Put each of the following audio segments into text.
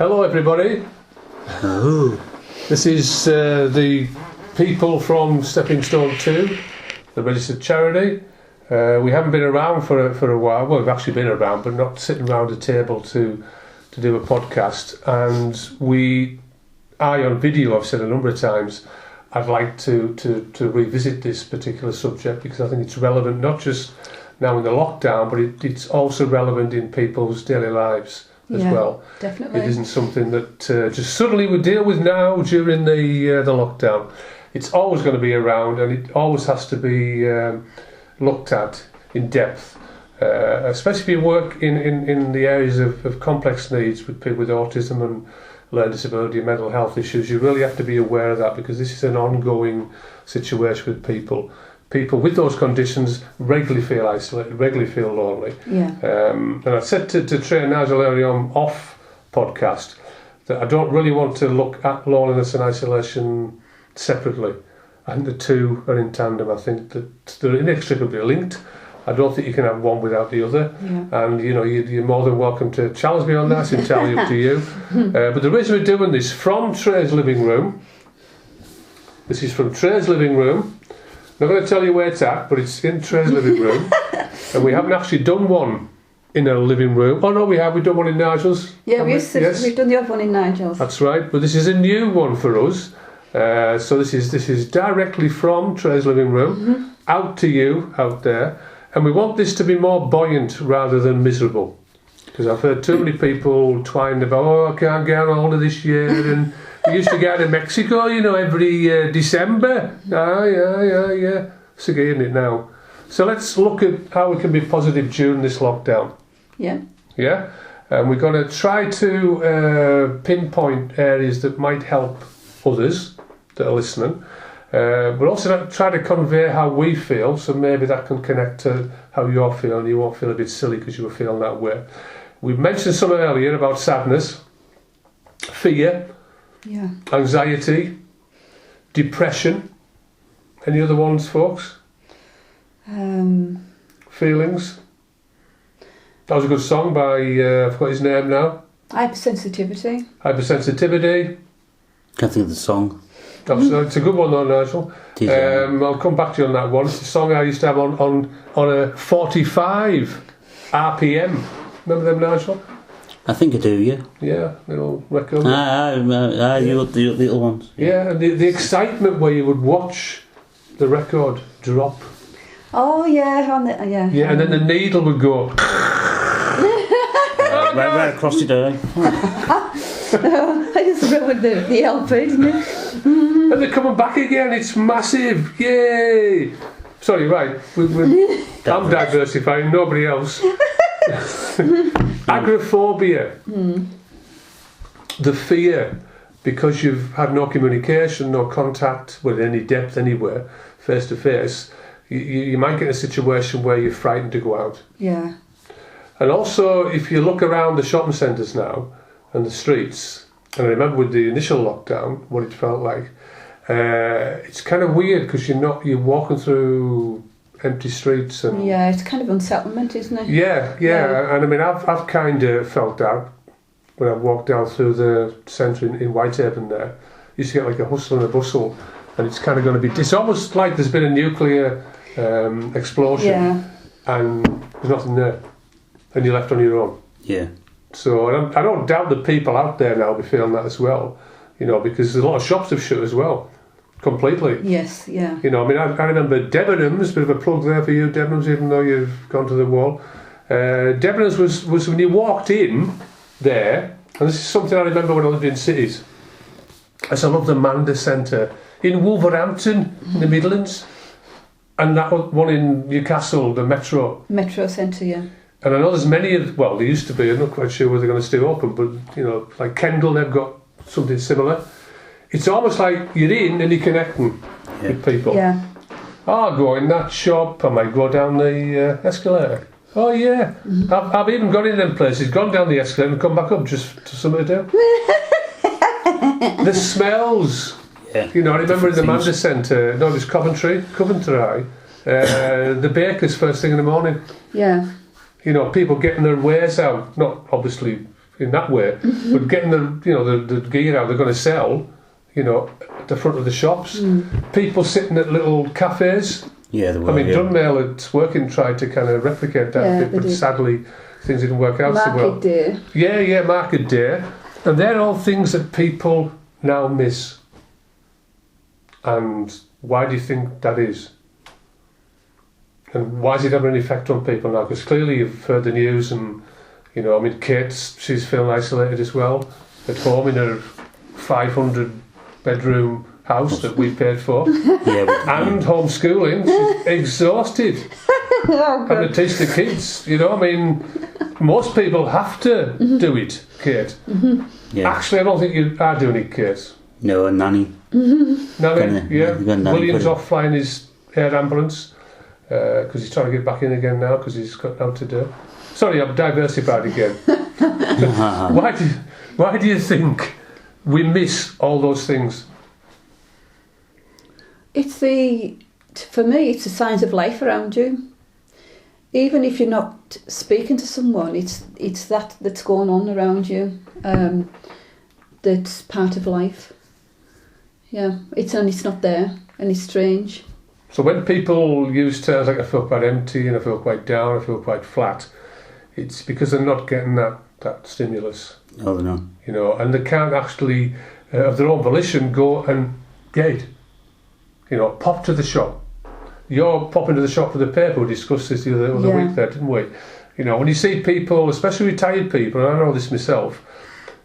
Hello everybody. Oh. This is the people from Stepping Stone 2, the registered charity. We haven't been around for a while. Well, we've actually been around, but not sitting around a table to do a podcast. And on video, I've said a number of times, I'd like to revisit this particular subject because I think it's relevant not just now in the lockdown, but it's also relevant in people's daily lives as well. Definitely. It isn't something that just suddenly we deal with now during the lockdown. It's always going to be around, and it always has to be looked at in depth, especially if you work in the areas of complex needs with people with autism and learning disability and mental health issues. You really have to be aware of that because this is an ongoing situation with people. People with those conditions regularly feel isolated, regularly feel lonely. Yeah. And I said to Trey and Nigel earlier on off podcast that I don't really want to look at loneliness and isolation separately. I think the two are in tandem. I think that they're inextricably linked. I don't think you can have one without the other. Yeah. And you're more than welcome to challenge me on that. It's entirely up to you. But the reason we're doing this from Trey's living room. This is from Trey's living room. I'm not going to tell you where it's at, but it's in Trey's living room. And we haven't actually done one in a living room. Oh no, we have. We've done one in Nigel's. Yeah, we've done the other one in Nigel's. That's right. But this is a new one for us. So this is directly from Trey's living room out to you out there. And we want this to be more buoyant rather than miserable. Because I've heard too many people whining about, I can't get on holiday this year, and we used to go to Mexico, every December. Yeah. Sick of hearing it now. So let's look at how we can be positive during this lockdown. Yeah. Yeah? And we're going to try to pinpoint areas that might help others that are listening. But also try to convey how we feel, so maybe that can connect to how you're feeling. You won't feel a bit silly because you were feeling that way. We've mentioned some earlier about sadness, fear, anxiety, depression. Any other ones, folks? Feelings. That was a good song by, I've got his name now. Hypersensitivity. Hypersensitivity. Can't think of the song. It's a good one though, Nigel. I'll come back to you on that one. It's a song I used to have on a 45 RPM. Remember them, Nigel? I think I do, yeah. Yeah, little record. You the little ones. Yeah, and the excitement where you would watch the record drop. Oh yeah, Yeah, and then the needle would go. Right across the day. I just ruined the LP, didn't it? And they're coming back again. It's massive. Yay! Sorry, right. I'm diversifying. Nobody else. Agoraphobia. The fear, because you've had no communication, no contact with any depth anywhere, face to face. You might get in a situation where you're frightened to go out. Yeah. And also, if you look around the shopping centres now and the streets, and I remember with the initial lockdown, what it felt like, it's kind of weird because you're walking through empty streets and it's kind of unsettlement, isn't it? Yeah. And I mean, I've kind of felt that when I walked down through the centre in Whitehaven. There, you used to get like a hustle and a bustle, and it's kind of going to be. It's almost like there's been a nuclear explosion, and there's nothing there, and you're left on your own. Yeah. So I don't doubt that people out there now will be feeling that as well, because a lot of shops have shut as well, completely. Yes, yeah. I mean, I remember Debenhams, bit of a plug there for you, Debenhams, even though you've gone to the wall. Debenhams was when you walked in there, and this is something I remember when I lived in cities. I love the Manda Centre in Wolverhampton, in the Midlands, and that one in Newcastle, the Metro Centre, yeah. And I know there's many there used to be, I'm not quite sure whether they're going to stay open, but, like Kendal, they've got something similar. It's almost like you're in and you're connecting with people. Yeah. I'll go in that shop, I might go down the escalator. Oh, yeah. I've even gone in them places, gone down the escalator and come back up just to something to do. The smells. Yeah. I remember in the Manda Centre, no, it was Coventry, the bakers first thing in the morning. Yeah. People getting their wares out, not obviously, in that way. But getting the gear out they're going to sell, at the front of the shops. People sitting at little cafes. Yeah, I mean, Dunmail at Working tried to kind of replicate that bit, but sadly things didn't work out so well. Market day. Yeah, Market Day. And they're all things that people now miss. And why do you think that is? And why is it having an effect on people now? Because clearly you've heard the news and, Kate, she's feeling isolated as well at home in her 500-bedroom house that we paid for. And homeschooling. She's exhausted. Having to teach the kids, most people have to do it, Kate. Yeah. Actually, I don't think you are doing it, Kate. No, a nanny. Nanny, yeah. Nanny William's off flying his air ambulance because he's trying to get back in again now because he's got out to do. Sorry, I've diversified again. Why do you think we miss all those things? For me, it's the signs of life around you. Even if you're not speaking to someone, it's that's going on around you. That's part of life. Yeah, it's not there, and it's strange. So when people use terms like I feel quite empty and I feel quite down, I feel quite flat, it's because they're not getting that stimulus. Oh, they're not. And they can't actually, of their own volition, go and get it. Pop to the shop. You're popping to the shop for the paper. We discussed this the other week there, didn't we? When you see people, especially retired people, and I know this myself,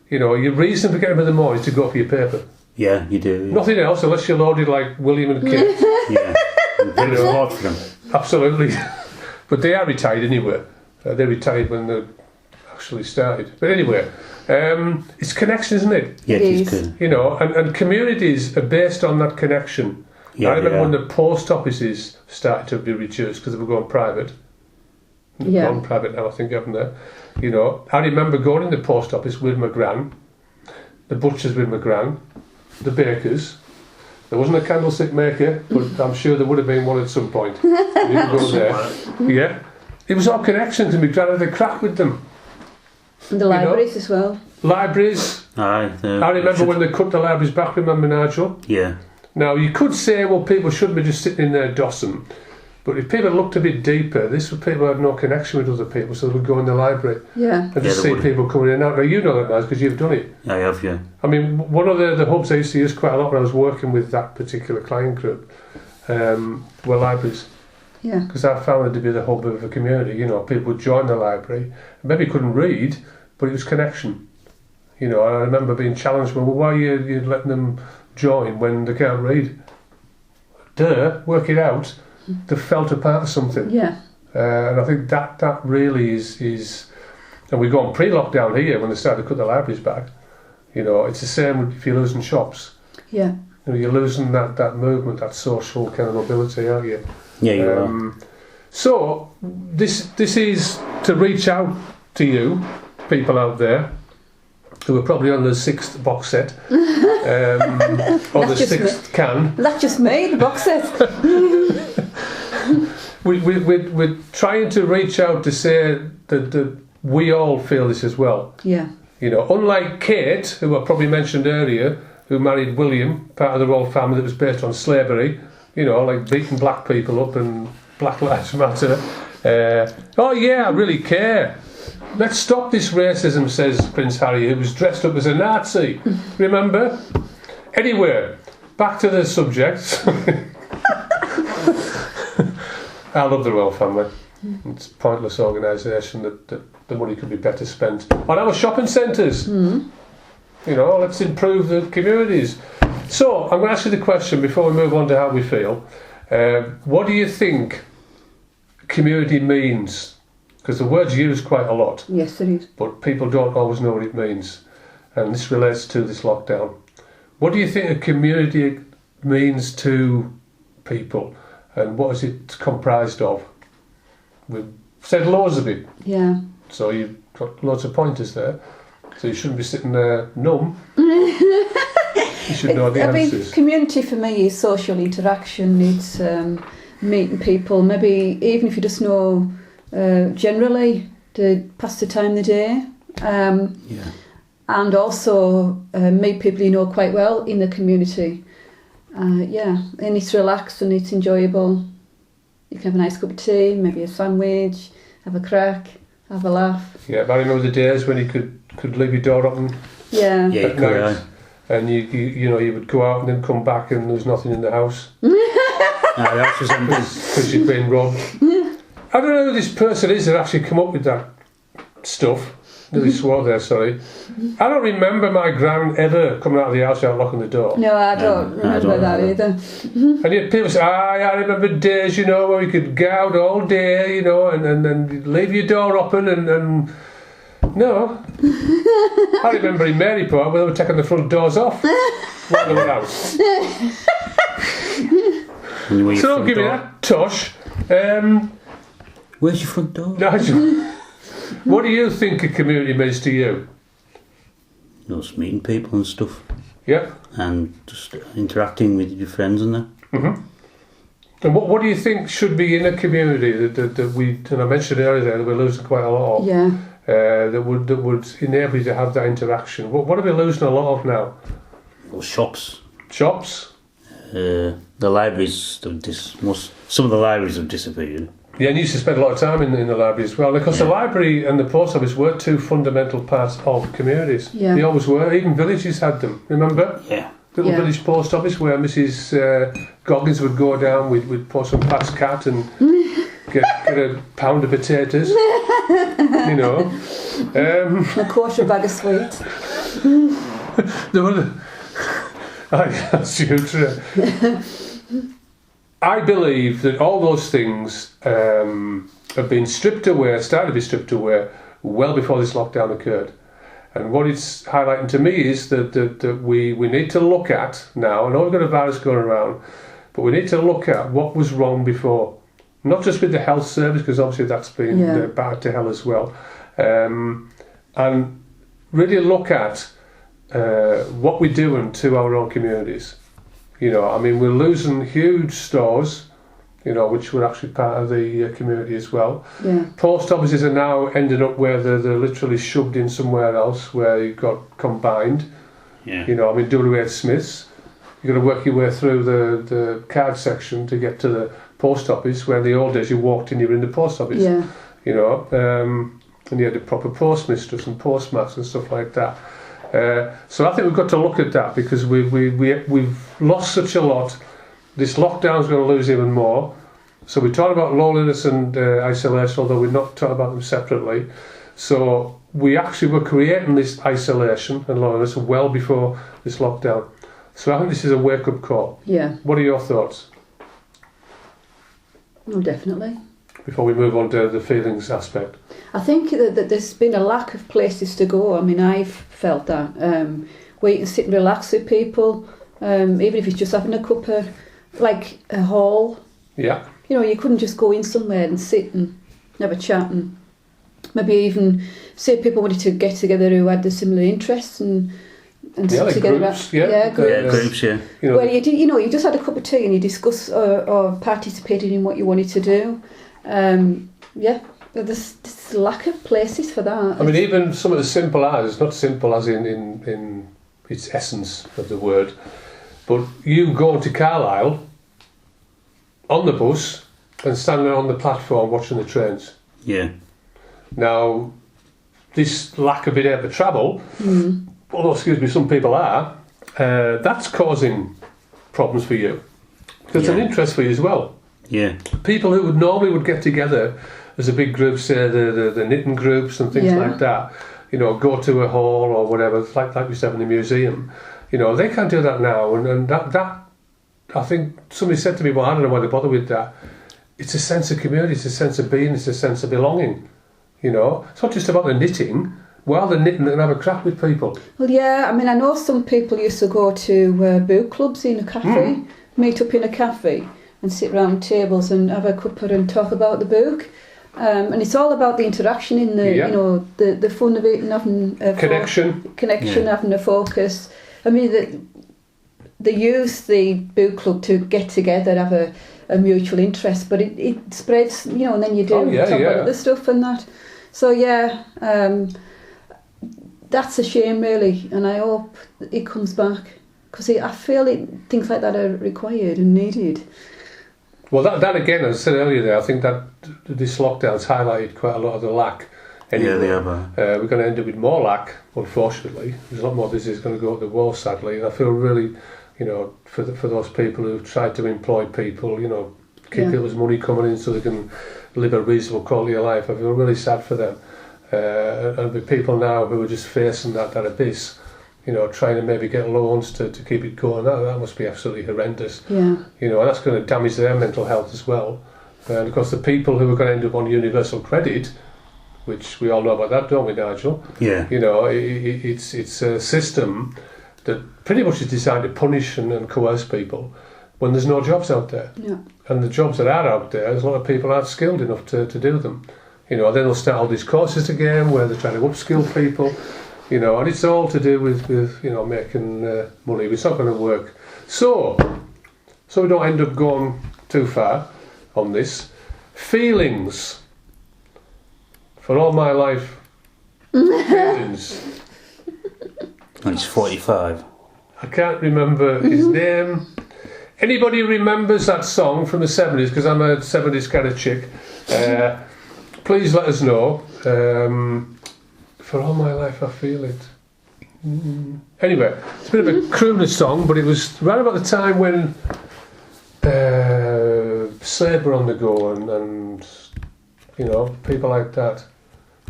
your reason for getting up in the morning is to go for your paper. Yeah, you do. Yeah. Nothing else, unless you're loaded like William and Kate. Yeah, and pay the sport for them. Absolutely. But they are retired anyway. They retired when they actually started. But anyway, it's connection, isn't it? Yeah, It it's is. good. And communities are based on that connection. Yeah, I remember when the post offices started to be reduced because they were going private. Yeah. Gone private now, I think, haven't they? I remember going in the post office with my gran, the butchers with my gran, the bakers. There wasn't a candlestick maker, but I'm sure there would have been one at some point. You could go there. Yeah. It was all connections, and my gran had a crack with them. And the libraries as well. Libraries. Aye. I remember when they cut the libraries back, remember, Nigel? Yeah. Now, you could say, well, people shouldn't be just sitting in there dossing. But if people looked a bit deeper, this was people who had no connection with other people, so they would go in the library Yeah. and just see people coming in and out. Now, you know that, Naz, because you've done it. I have, yeah. I mean, one of the hubs I used to use quite a lot when I was working with that particular client group were libraries. Yeah. Because I found it to be the hub of a community. People would join the library, maybe couldn't read, but it was connection. I remember being challenged, well, why are you letting them join when they can't read? Work it out. They felt a part of something. Yeah. And I think that really is and we go on pre-lockdown here when they started to cut the libraries back. It's the same if you're losing shops. Yeah. You're losing that movement, that social kind of mobility, aren't you? Yeah, you are. So this is to reach out to you, people out there, who are probably on the 6th box set, or the 6th can. That's just me, the box set. We're trying to reach out to say that we all feel this as well. Yeah. Unlike Kate, who I probably mentioned earlier, who married William, part of the royal family that was based on slavery, like beating black people up and Black Lives Matter. Oh yeah, I really care. Let's stop this racism, says Prince Harry, who was dressed up as a Nazi. Remember? Anyway, back to the subject. I love the royal family. It's a pointless organisation that the money could be better spent on our shopping centres. Let's improve the communities. So, I'm going to ask you the question before we move on to how we feel. What do you think community means? Because the word's used quite a lot. Yes, it is. But people don't always know what it means. And this relates to this lockdown. What do you think a community means to people? And what is it comprised of? We've said loads of it. Yeah. So you've got loads of pointers there. So you shouldn't be sitting there numb. You should know the answers. Community for me is social interaction. It's meeting people. Maybe even if you just know generally to pass the time of the day. Yeah. and also meet people you know quite well in the community. And it's relaxed and it's enjoyable. You can have a nice cup of tea, maybe a sandwich, have a crack, have a laugh. Yeah, but I remember the days when you could leave your door open Yeah. Yeah, you at could, night, and you would go out and then come back and there was nothing in the house No, the house was empty. because you'd been robbed. I don't know who this person is that actually come up with that stuff. Nearly swore there, sorry. I don't remember my gran ever coming out of the house without locking the door. No, I don't remember that either. And yet people say, I remember days, where you could go out all day, and leave your door open and no. I remember in Maryport where they were taking the front doors off while they were out. So don't give me that, Tosh. Where's your front door? What do you think a community means to you? Just meeting people and stuff. Yeah. And just interacting with your friends and that. Mm-hmm. And what do you think should be in a community that we, and I mentioned earlier that we're losing quite a lot of, Yeah. that would enable you to have that interaction? What are we losing a lot of now? Well, shops. Shops? The libraries, some of the libraries have disappeared. Yeah, and you used to spend a lot of time in the library as well, because the library and the post office were two fundamental parts of communities. Yeah. They always were. Even villages had them, remember? Yeah. Little Yeah. village post office where Mrs. Goggins would go down, we'd pour some Pat's cat and get a pound of potatoes, A quarter bag of sweets. There were that's true. I believe that all those things have been stripped away, started to be stripped away, well before this lockdown occurred. And what it's highlighting to me is that we need to look at now, I know we've got a virus going around, but we need to look at what was wrong before. Not just with the health service, because obviously that's been bad to hell as well. And really look at what we're doing to our own communities. We're losing huge stores, which were actually part of the community as well. Yeah. Post offices are now ending up where they're literally shoved in somewhere else, where you've got combined. Yeah. WH Smith's, you've got to work your way through the card section to get to the post office, where in the old days you walked in, you were in the post office. Yeah. And you had the proper postmistress and postmasters and stuff like that. So I think we've got to look at that, because we've lost such a lot. This lockdown's going to lose even more. So we talk about loneliness and isolation, although we're not talking about them separately. So we actually were creating this isolation and loneliness well before this lockdown. So I think this is a wake-up call. Yeah. What are your thoughts? Oh, definitely. Before we move on to the feelings aspect. I think that there's been a lack of places to go. I mean, I've felt that. Where you can sit and relax with people, even if it's just having a cuppa, like a hall. Yeah. You couldn't just go in somewhere and sit and have a chat, and maybe even say people wanted to get together who had the similar interests and sit like together. groups, groups. Yeah, groups, yeah. Well, you just had a cup of tea and you discuss or participated in what you wanted to do. There's a lack of places for that. I mean, even some of the simple as, not simple as in its essence of the word, but you going to Carlisle on the bus and standing on the platform watching the trains. Yeah. Now, this lack of being able to travel, although, excuse me, some people are, that's causing problems for you. Because it's an interest for you as well. Yeah. People who would get together as a big group, say the knitting groups and things like that, go to a hall or whatever, like we used to have in the museum, they can't do that now. And that I think somebody said to me, well, I don't know why they bother with that. It's a sense of community, it's a sense of being, it's a sense of belonging. It's not just about the knitting. While they're knitting, they can have a crack with people. Well, yeah, I mean, I know some people used to go to book clubs in a cafe, meet up in a cafe and sit round tables and have a cuppa and talk about the book. And it's all about the interaction in the, the fun of it and having a connection, having a focus. I mean, they use the book club to get together, have a mutual interest, but it spreads, and then you do talk about other stuff and that. So that's a shame, really, and I hope it comes back, because I feel things like that are required and needed. Well, that again, as I said earlier there, I think that this lockdown's highlighted quite a lot of the lack. Anyway, Yeah, they have. we're going to end up with more lack, unfortunately. There's a lot more business going to go up the wall, sadly, and I feel really, for those people who've tried to employ people, keep people's money coming in so they can live a reasonable quality of life. I feel really sad for them. And the people now who are just facing that abyss, trying to maybe get loans to keep it going, that must be absolutely horrendous. Yeah. And that's going to damage their mental health as well. And of course, the people who are going to end up on universal credit, which we all know about that, don't we, Nigel? Yeah. It's a system that pretty much is designed to punish and coerce people when there's no jobs out there. Yeah. And the jobs that are out there, there's a lot of people aren't skilled enough to do them. Then they'll start all these courses again where they're trying to upskill people, and it's all to do with making money. It's not going to work. So we don't end up going too far on this. Feelings. For all my life, feelings. And he's 45. I can't remember his name. Anybody remembers that song from the 70s? Because I'm a 70s kind of chick. Please let us know. For all my life, I feel it. Anyway, it's a bit of a crooner song, but it was right about the time when Slade were on the go and people like that.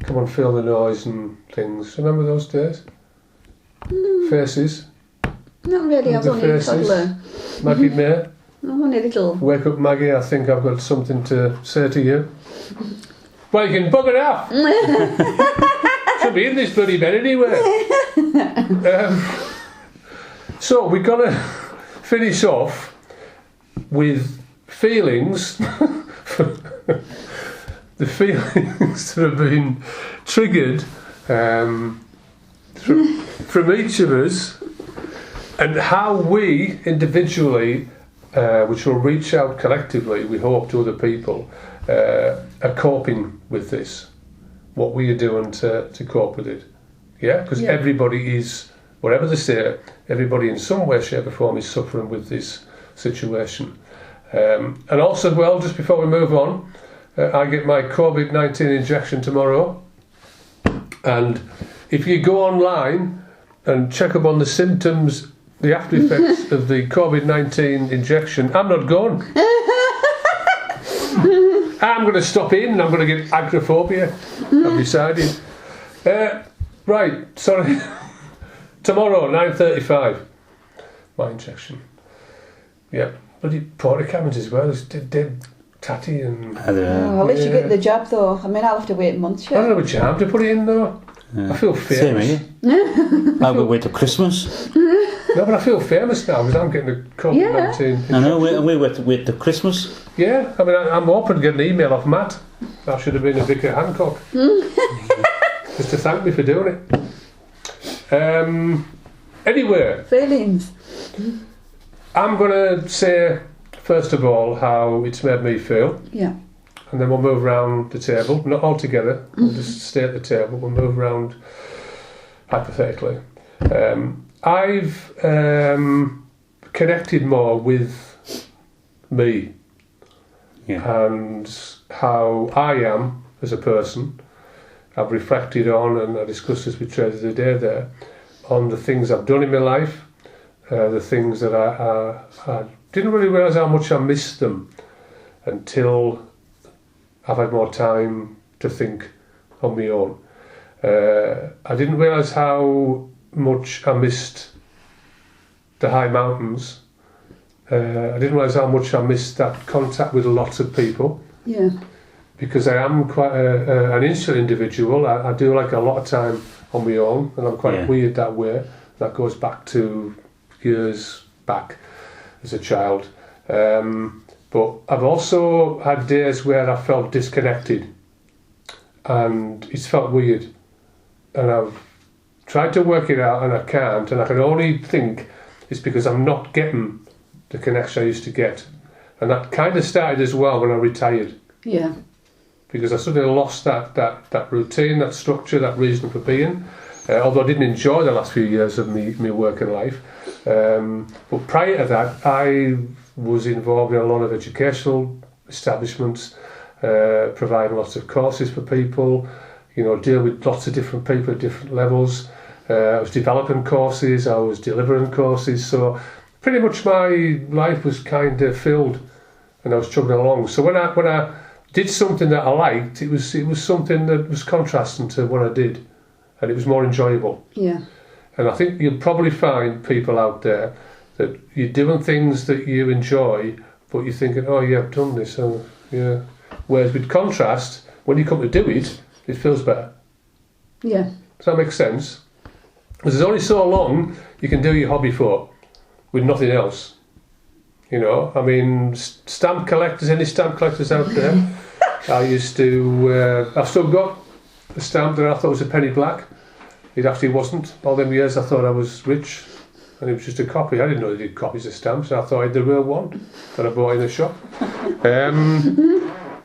Come on, feel the noise and things. Remember those days? Faces. Not really, I was only a toddler. Maggie May. I'm only a little. Wake up, Maggie. I think I've got something to say to you. Well, you can bugger off. Should be in this bloody bed anyway. So we're gonna finish off with feelings. The feelings that have been triggered from each of us, and how we individually, which will reach out collectively, we hope, to other people, are coping with this. What we are doing to cope with it. Yeah? Because everybody is, whatever they say, everybody in some way, shape or form is suffering with this situation. And also, well, just before we move on, I get my COVID-19 injection tomorrow, and if you go online and check up on the symptoms, the after effects of the COVID-19 injection, I'm not going. I'm going to stop in and I'm going to get agoraphobia. I've decided. Right, sorry. Tomorrow, 9:35, my injection. Yeah, bloody porta cabins as well. It's dead tatty and... I'll let you get the jab though. I mean, I'll have to wait months. I don't have a jam to put it in though. I feel famous. Same here. I'll wait till Christmas. No, but I feel famous now because I'm getting the COVID-19. I know, we wait till Christmas. Yeah, I mean, I'm hoping to get an email off Matt. That should have been a Vicar Hancock. Just to thank me for doing it. Anyway. Feelings. I'm going to say, first of all, how it's made me feel. Yeah. And then we'll move around the table. Not all together. We'll just stay at the table. We'll move around hypothetically. I've connected more with me. Yeah. And how I am as a person. I've reflected on, and I discussed this with Trey the other day there, on the things I've done in my life, the things that I didn't really realise how much I missed them until I've had more time to think on my own. I didn't realise how much I missed the high mountains. I didn't realise how much I missed that contact with lots of people. Yeah. Because I am quite an insular individual. I do like a lot of time on my own, and I'm quite weird that way. That goes back to years back as a child. But I've also had days where I felt disconnected, and it's felt weird. And I've tried to work it out, and I can't. And I can only think it's because I'm not getting the connection I used to get. And that kind of started as well when I retired. Yeah. Because I suddenly lost that routine, that structure, that reason for being. although I didn't enjoy the last few years of me working life. But prior to that, I was involved in a lot of educational establishments, providing lots of courses for people, dealing with lots of different people at different levels. I was developing courses, I was delivering courses, so pretty much my life was kind of filled, and I was chugging along. So when I did something that I liked, it was something that was contrasting to what I did, and it was more enjoyable. Yeah. And I think you'll probably find people out there that you're doing things that you enjoy, but you're thinking, oh yeah, I've done this, oh yeah. Whereas with contrast, when you come to do it, it feels better. Yeah. Does that make sense? Because there's only so long you can do your hobby for, with nothing else. I mean, stamp collectors, any stamp collectors out there? I used to, I've still got a stamp that I thought was a penny black. It actually wasn't. All them years I thought I was rich, and it was just a copy. I didn't know they did copies of stamps. I thought I had the real one that I bought in the shop.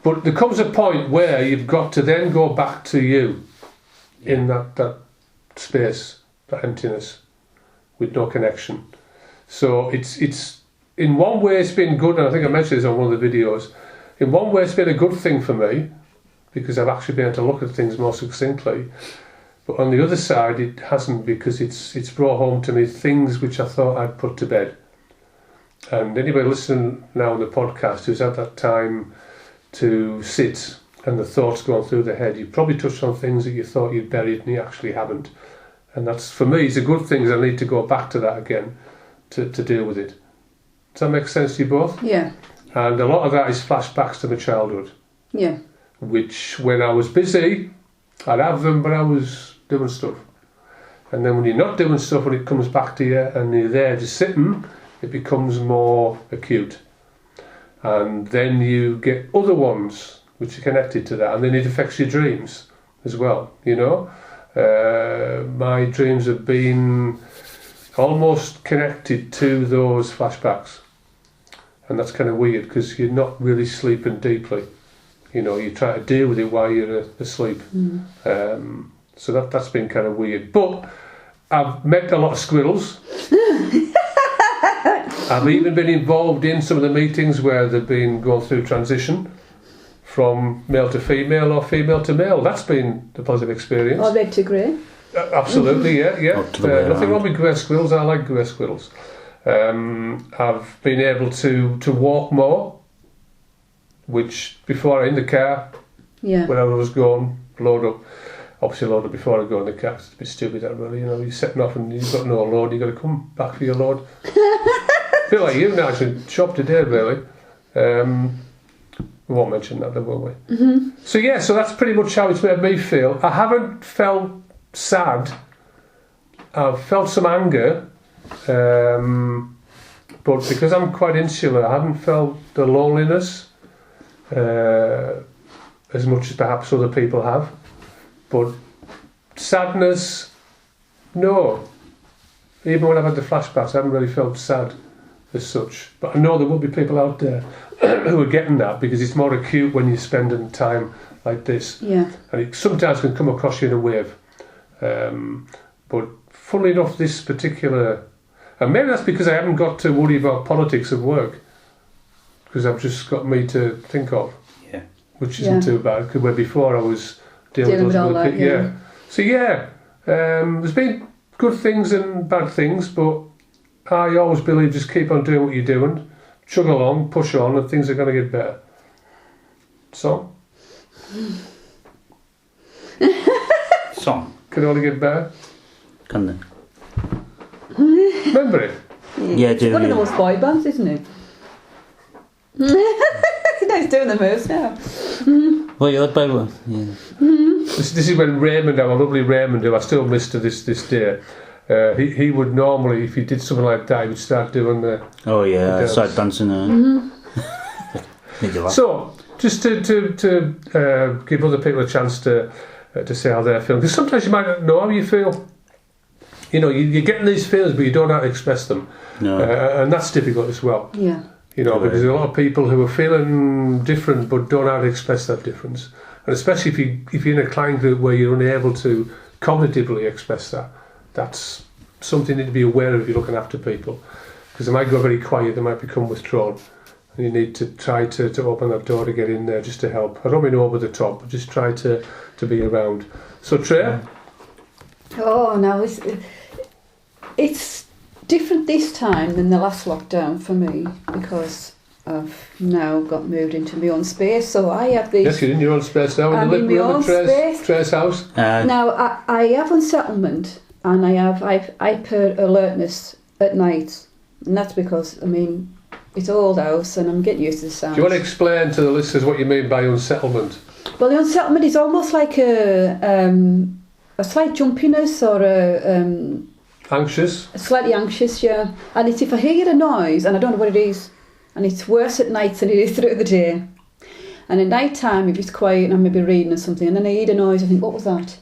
But there comes a point where you've got to then go back to you in that space, that emptiness, with no connection. So it's in one way it's been good, and I think I mentioned this on one of the videos. In one way it's been a good thing for me, because I've actually been able to look at things more succinctly. But on the other side, it hasn't, because it's brought home to me things which I thought I'd put to bed. And anybody listening now on the podcast who's had that time to sit and the thoughts going through the head, you probably touched on things that you thought you'd buried and you actually haven't. And that's, for me, it's a good thing, because I need to go back to that again to deal with it. Does that make sense to you both? Yeah. And a lot of that is flashbacks to my childhood. Yeah. Which, when I was busy, I'd have them, but I was doing stuff. And then when you're not doing stuff, when it comes back to you and you're there just sitting, it becomes more acute. And then you get other ones which are connected to that, and then it affects your dreams as well, My dreams have been almost connected to those flashbacks. And that's kind of weird, because you're not really sleeping deeply. You try to deal with it while you're asleep. So that's been kind of weird. But I've met a lot of squirrels. I've even been involved in some of the meetings where they've been going through transition from male to female or female to male. That's been a positive experience. Or red to grey. Absolutely, yeah. Nothing wrong around. with grey squirrels. I like grey squirrels. I've been able to walk more, which before in the car, Yeah. when I was going, load up. Obviously load up before I go in the car. It's a bit stupid that really, you're setting off and you've got no load, you've got to come back for your load. I feel like you now should shop today, really. We won't mention that, then, won't we? Mm-hmm. So that's pretty much how it's made me feel. I haven't felt sad. I've felt some anger, but because I'm quite insular, I haven't felt the loneliness as much as perhaps other people have. But sadness, no. Even when I've had the flashbacks, I haven't really felt sad as such. But I know there will be people out there who are getting that, because it's more acute when you're spending time like this. Yeah. And it sometimes can come across you in a wave. But funnily enough, this particular... And maybe that's because I haven't got to worry about politics at work, because I've just got me to think of. Yeah. Which isn't too bad, because where before I was dealing with all that, yeah. So there's been good things and bad things, but I always believe just keep on doing what you're doing, chug along, push on, and things are going to get better. So, Song. can only get better. Can they? Remember it? Yeah, do One of yeah. those boy bands, isn't it? He's doing the moves now. Well, you're led by one. Yeah. This is when Raymond, our lovely Raymond, who I still miss to this day, he would normally, if he did something like that, he would start doing the... Oh yeah, dance. side dancing. Make you laugh. So, just to give other people a chance to say how they're feeling, because sometimes you might not know how you feel. You're getting these feelings, but you don't know how to express them. No. And that's difficult as well. Yeah. Because there's a lot of people who are feeling different but don't know how to express that difference. And especially if you're in a client group where you're unable to cognitively express that. That's something you need to be aware of if you're looking after people, because they might go very quiet, they might become withdrawn, and you need to try to open that door to get in there just to help. I don't mean over the top, but just try to be around. So Trey? Oh, no, it's different this time than the last lockdown for me, because I've now got moved into my own space, so I have these... Yes, you're in your own space now. I'm in my own space. Trey's house. Now, I have unsettlement, and I have hyper alertness at night, and that's because, I mean, it's an old house and I'm getting used to the sound. Do you want to explain to the listeners what you mean by unsettlement? Well, the unsettlement is almost like a slight jumpiness or Anxious? slightly anxious, yeah. And it's if I hear a noise, and I don't know what it is, and it's worse at night than it is through the day. And at night time, if it's quiet and I'm maybe reading or something, and then I hear a noise, I think, what was that?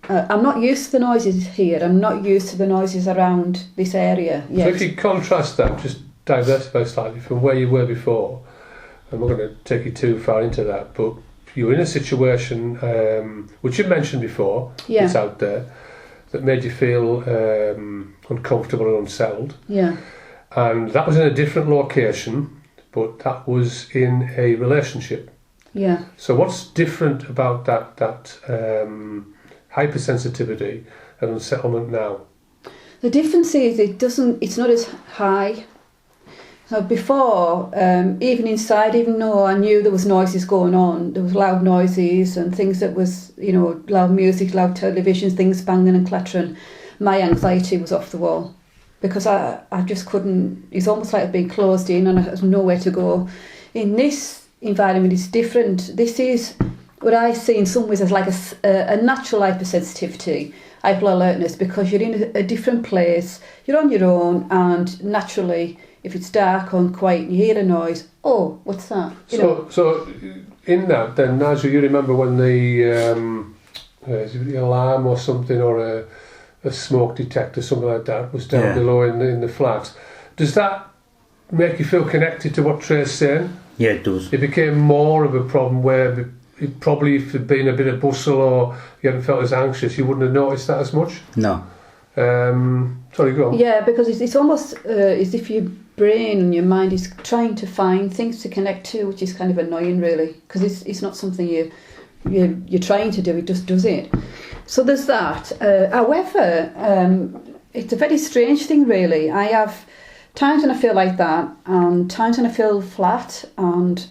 I'm not used to the noises here. I'm not used to the noises around this area yet. So if you contrast that, just diversify slightly from where you were before, I'm not going to take you too far into that, but you were in a situation, which you mentioned before, Yeah. it's out there, that made you feel uncomfortable and unsettled. Yeah. And that was in a different location, but that was in a relationship. Yeah. So what's different about that hypersensitivity and unsettlement now? The difference is it's not as high. So before, even inside, even though I knew there was noises going on, there was loud noises and things that was, loud music, loud television, things banging and clattering, my anxiety was off the wall. Because I just couldn't, it's almost like I'd been closed in and I had nowhere to go. In this environment, it's different. This is what I see in some ways as like a natural hypersensitivity, hyper-alertness, because you're in a different place, you're on your own, and naturally, if it's dark or quiet, you hear a noise, oh, what's that? So in that, then, Nigel, you remember when the alarm or something, or a smoke detector, something like that, was down below in the flat. Does that make you feel connected to what Trey's saying? Yeah, it does. It became more of a problem where probably if there'd been a bit of bustle or you hadn't felt as anxious, you wouldn't have noticed that as much? No. Sorry, go on. Yeah, because it's almost as if your brain and your mind is trying to find things to connect to, which is kind of annoying, really, because it's not something you're trying to do, it just does it. So there's that. However, it's a very strange thing, really. I have times when I feel like that, and times when I feel flat and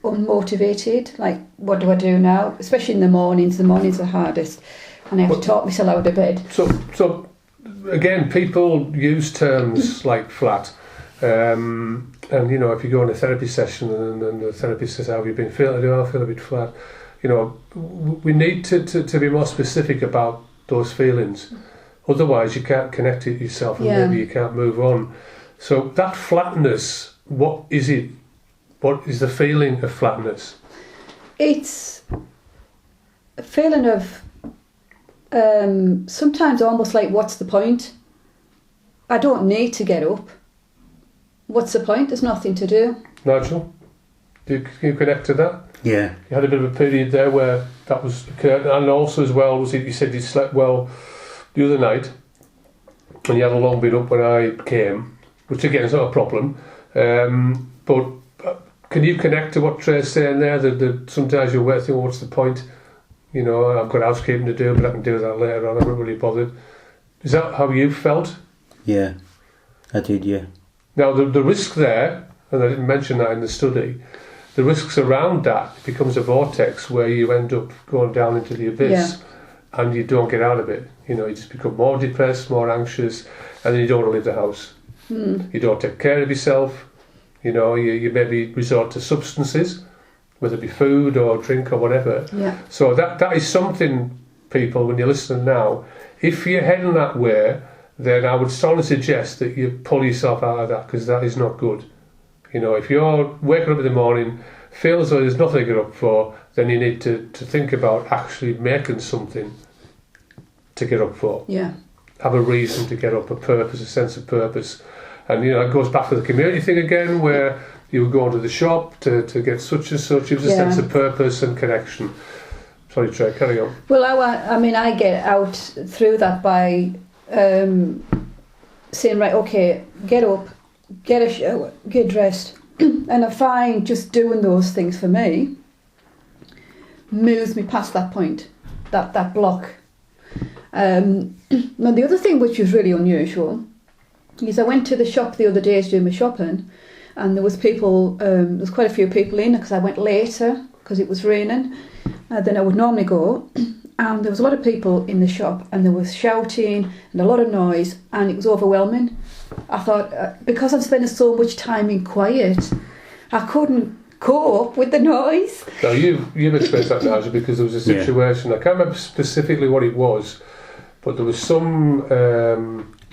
unmotivated, like, what do I do now? Especially in the mornings. The mornings are hardest, and I have to talk myself out of bed. So again, people use terms like flat. And if you go on a therapy session and the therapist says, how have you been feeling? I feel a bit flat. We need to be more specific about those feelings. Otherwise, you can't connect it yourself, and maybe you can't move on. So that flatness, what is it? What is the feeling of flatness? It's a feeling of sometimes almost like, what's the point? I don't need to get up. What's the point? There's nothing to do. Nigel, can you connect to that? Yeah. You had a bit of a period there where that was occurred, and also as well, you said you slept well the other night, and you hadn't long been up when I came, which again is not a problem. But can you connect to what Trey's saying there? That sometimes you're thinking, well, what's the point? I've got housekeeping to do, but I can do that later on. I'm not really bothered. Is that how you felt? Yeah, I did. Yeah. Now the risk there, and I didn't mention that in the study, the risks around that, it becomes a vortex where you end up going down into the abyss, and you don't get out of it. You just become more depressed, more anxious, and then you don't want to leave the house. You don't take care of yourself. You maybe resort to substances, whether it be food or drink or whatever. Yeah. So that is something, people, when you're listening now, if you're heading that way, then I would strongly suggest that you pull yourself out of that, because that is not good. If you're waking up in the morning, feel as though there's nothing to get up for, then you need to think about actually making something to get up for. Yeah. Have a reason to get up, a purpose, a sense of purpose. And it goes back to the community thing again, where you would go into the shop to get such and such. It was a sense of purpose and connection. Sorry, Trey, carry on. Well, I get out through that by saying, right, okay, get up, get a shower, get dressed. And I find just doing those things for me moves me past that point, that block. Now, the other thing which was really unusual is I went to the shop the other day to do my shopping, and there was people, there was quite a few people in because I went later because it was raining than I would normally go. And there was a lot of people in the shop, and there was shouting and a lot of noise, and it was overwhelming. I thought, because I'm spending so much time in quiet, I couldn't cope with the noise. Now, you've experienced that, Nigel, because there was a situation, I can't remember specifically what it was, but there was some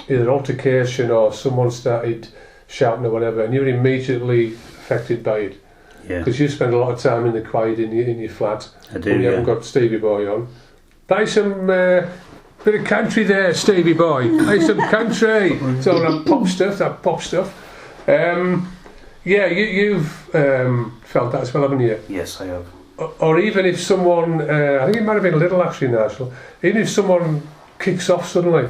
either altercation or someone started shouting or whatever, and you were immediately affected by it. Yeah. Because you spend a lot of time in the quiet in your flat. I do, when you haven't got Stevie Boy on. Buy some bit of country there, Stevie Boy. Buy some country. So that pop stuff. Yeah, you've felt that as well, haven't you? Yes, I have. Or even if someone, I think it might have been a little actually, Nigel, even if someone kicks off suddenly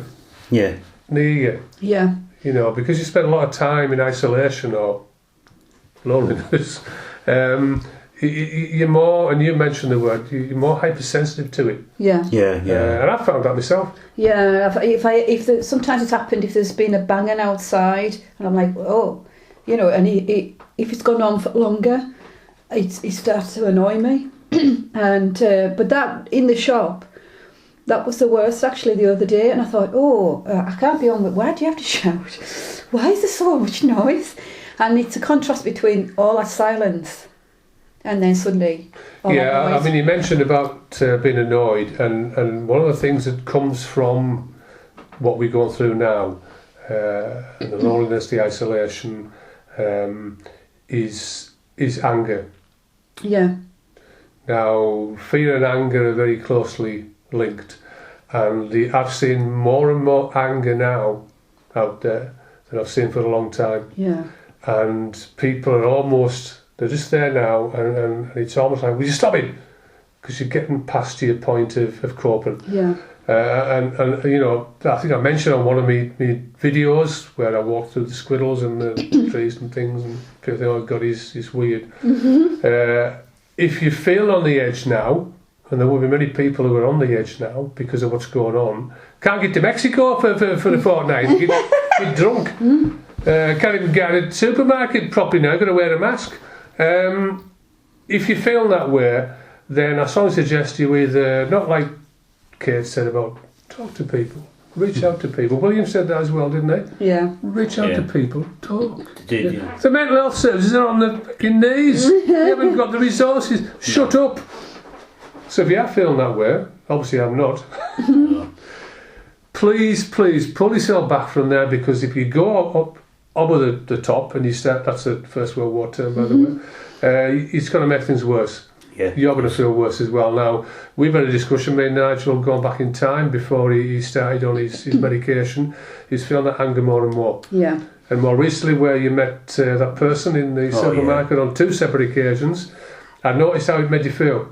Yeah. near you, Yeah. you know, because you spend a lot of time in isolation or loneliness, you're more, and you mentioned the word, you're more hypersensitive to it. Yeah. Yeah, yeah. And I've found that myself. Yeah, sometimes it's happened if there's been a banging outside, and I'm like, oh, you know, and if it's gone on for longer, it starts to annoy me. And but that in the shop, that was the worst actually the other day, and I thought, oh, I can't be on with. Why do you have to shout? Why is there so much noise? And it's a contrast between all that silence, and then suddenly. All that noise. I mean, you mentioned about being annoyed, and one of the things that comes from what we're going through now, and the loneliness, the isolation, is anger. Yeah. Now, fear and anger are very closely linked, and I've seen more and more anger now out there than I've seen for a long time. Yeah. And people are they're just there now, and it's almost like, will you stop it? Because you're getting past your point of coping. Yeah. And you know, I think I mentioned on one of my videos where I walked through the squirrels and the trees and things, and people think, oh God, he's weird. Mm-hmm. If you feel on the edge now, and there will be many people who are on the edge now because of what's going on, can't get to Mexico for a fortnight, get drunk, can't even get to the supermarket properly now, got to wear a mask. If you feel that way, then I strongly suggest you either, not like Kate said about talk to people, reach out to people. William said that as well, didn't he? Yeah. Reach out to people, talk. Did, yeah. The mental health services are on the fucking knees. They haven't got the resources. Shut up. So if you are feeling that way, obviously I'm not. Please pull yourself back from there, because if you go up over the top and you start, that's a First World War term by the way, it's going to make things worse. Yeah. You're going to feel worse as well. Now, we've had a discussion, me and Nigel, going back in time before he started on his medication. He's feeling that anger more and more. Yeah. And more recently, where you met that person in the supermarket on 2 separate occasions, I noticed how it made you feel.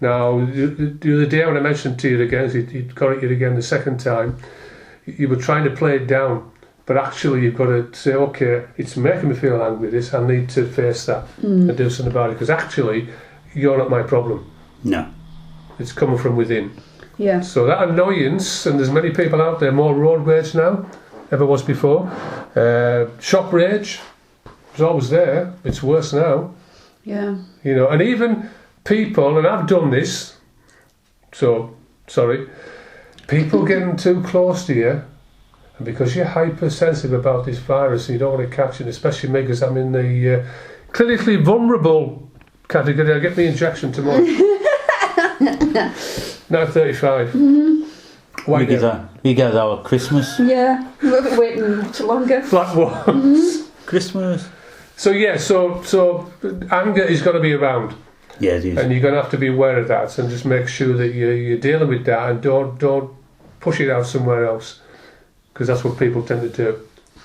Now, the other day when I mentioned to you again, you'd got it again the second time, you were trying to play it down, but actually you've got to say, okay, it's making me feel angry, this, I need to face that and do something about it, because actually you're not my problem. No. It's coming from within. Yeah. So that annoyance, and there's many people out there, more road rage now, ever was before. Shop rage was always there, it's worse now. Yeah. You know, and even people, and I've done this, so, sorry, people getting too close to you, and because you're hypersensitive about this virus and you don't want to catch it, especially me, because I'm in the clinically vulnerable category. I'll get my injection tomorrow. Now 35. Why We get our Christmas. Yeah. We'll be waiting much longer. flat walls? Christmas. So yeah, so anger is going to be around. Yeah, it is. And you're going to have to be aware of that, and just make sure that you're dealing with that, and don't push it out somewhere else, because that's what people tend to do,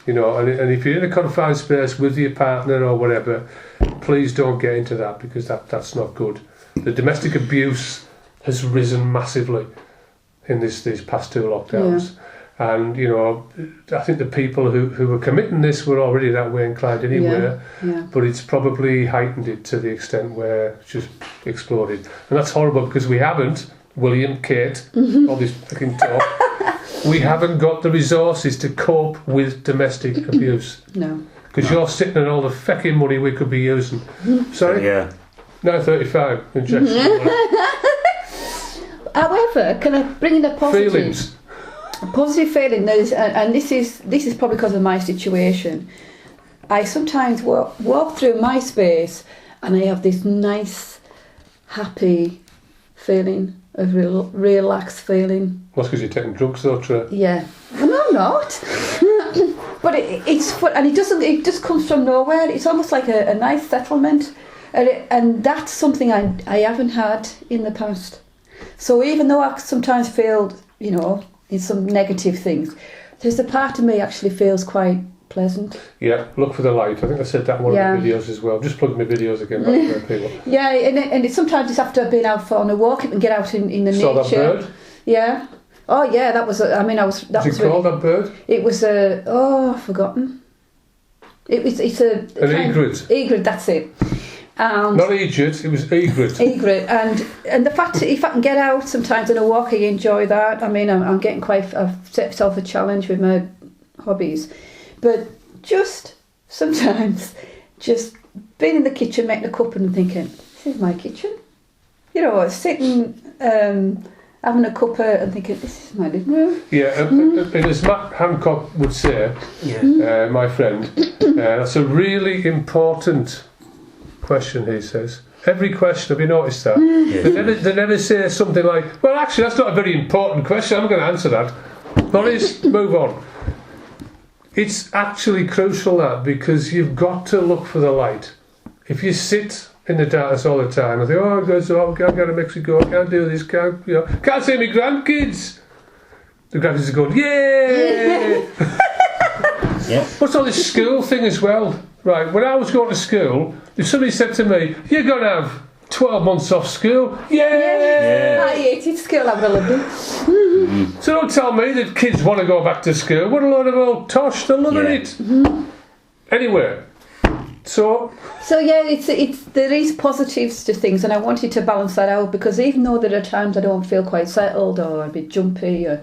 you know. And if you're in a confined space with your partner or whatever, please don't get into that, because that's not good. The domestic abuse has risen massively in these past 2 lockdowns. And, you know, I think the people who were committing this were already that way inclined anyway, but it's probably heightened it to the extent where it's just exploded. And that's horrible because we haven't, William, Kate, all this fucking talk, we haven't got the resources to cope with domestic abuse. No. Because you're sitting on all the fucking money we could be using. Sorry? Yeah. 9.35 injection. However, can I bring in a positive? Feelings. A positive feeling, and this is probably because of my situation. I sometimes walk through my space and I have this nice, happy feeling, a relaxed feeling. That's because you're taking drugs though, Trey. Yeah. Well, no, I'm not. But it's fun, and it just comes from nowhere. It's almost like a nice settlement, and that's something I haven't had in the past. So even though I sometimes feel, you know, in some negative things, there's a part of me actually feels quite pleasant. Yeah, look for the light. I think I said that in one of my videos as well. Just plug my videos again back for people. Yeah, and it sometimes it's after I've been out on a walk and get out in the nature. Saw that bird? Yeah. Oh yeah, that was. That What's was it called, that bird? It was a. Oh, I've forgotten. It's a. An egret. Egret, that's it. Not Egypt, it was egret. Egret, and the fact that if I can get out sometimes on a walk, I enjoy that. I mean, I'm getting quite. I've set myself a challenge with my hobbies, but just sometimes, just being in the kitchen, making a cup and thinking, this is my kitchen. You know, sitting, having a cuppa and thinking, this is my living room. Yeah, and as Matt Hancock would say, my friend, that's a really important question, he says. Every question, have you noticed that? They never say something like, well, actually, that's not a very important question, I'm going to answer that. Boris, move on. It's actually crucial, that, because you've got to look for the light. If you sit in the darkness all the time, I think, oh, I can't go to Mexico, I can't do this, can't see my grandkids. The grandkids are going, yay! What's all this school thing as well? Right, when I was going to school, if somebody said to me, you're going to have 12 months off school, yay! I hated school, I would have loved it. So don't tell me that kids want to go back to school. What a load of old tosh, they're loving it. Anyway, so yeah, it's there is positives to things, and I wanted to balance that out, because even though there are times I don't feel quite settled or a bit jumpy, or